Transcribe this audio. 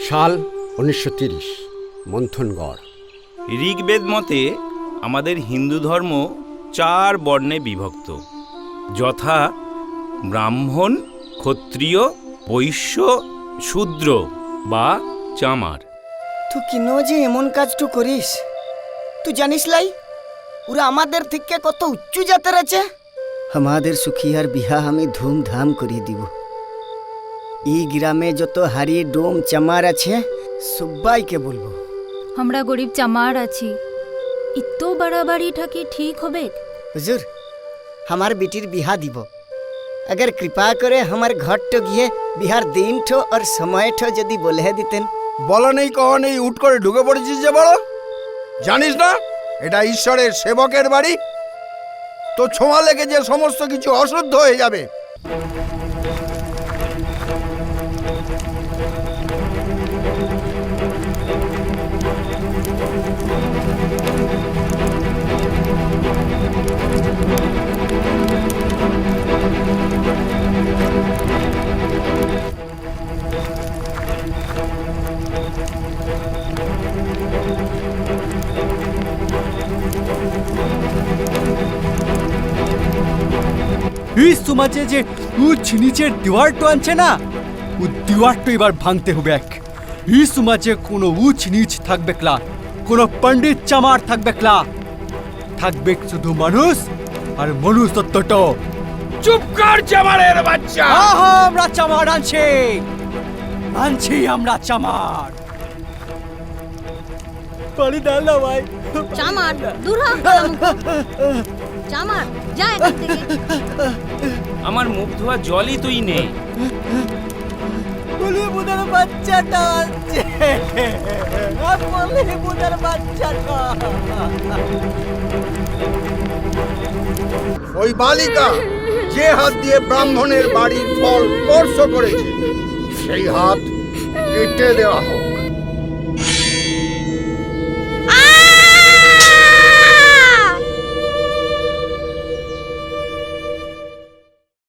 সাল 1930, মন্থনগড়। ঋগ্বেদ মতে আমাদের হিন্দু ধর্ম 4 বর্ণে বিভক্ত, যথা ব্রাহ্মণ, ক্ষত্রিয়, বৈশ্য, শূদ্র বা চামার। তুই কেন যে এমন কাজটু করিস? তুই জানিস লাই ওরা আমাদের থেকে কত উচ্চ জাতের আছে। আমাদের সুখিয়ার বিহা আমি ধুমধাম করিয়ে দিব। এই গ্রামে যত হাড়ি ডোম চামার আছে সবাইকে বলবো। আমরা গরিব চামার আছি, ইতো বাড়াবাড়ি ঠাকি ঠিক হবে? হুজুর, আমার বেটির বিহা দিব, अगर कृपा करे हमारे घर तो गए बिहार दिन ठो और समय ठो यदि बोले दितेन। বলা নেই কওয়া নেই উঠ করে ঢুকে পড়েছিস যে বড়। জানিস না এটা ঈশ্বরের সেবকের বাড়ি? তো ছোঁয়া লেগে যে সমস্ত কিছু অশুদ্ধ হয়ে যাবে। এই সমাজে যে উচ্চ নিচের দেওয়ারটা আনছে না, ও দেওয়ারটা এবার ভাঙতে হবে। এই সমাজে কোনো উচ্চ নিচ থাকবে না, কোনো পণ্ডিত চামার থাকবে না, থাকবে শুধু মানুষ আর মনুষ্যত্বটা। চুপ কর চামারের বাচ্চা। আমরা চামার আনছি আমরা চামার। পানি দাও না ভাই। চামার দূর হ, চামার যা এখান থেকে। আমার মুখ ধোয়া জলই তুই নে। বলি বুদার বাচ্চাটা আছে, বলি বুদার বাচ্চাটা। ওই বালিকা যে হাত দিয়ে ব্রাহ্মণের বাড়ির ফল স্পর্শ করেছে সেই হাত কেটে দেওয়া হোক।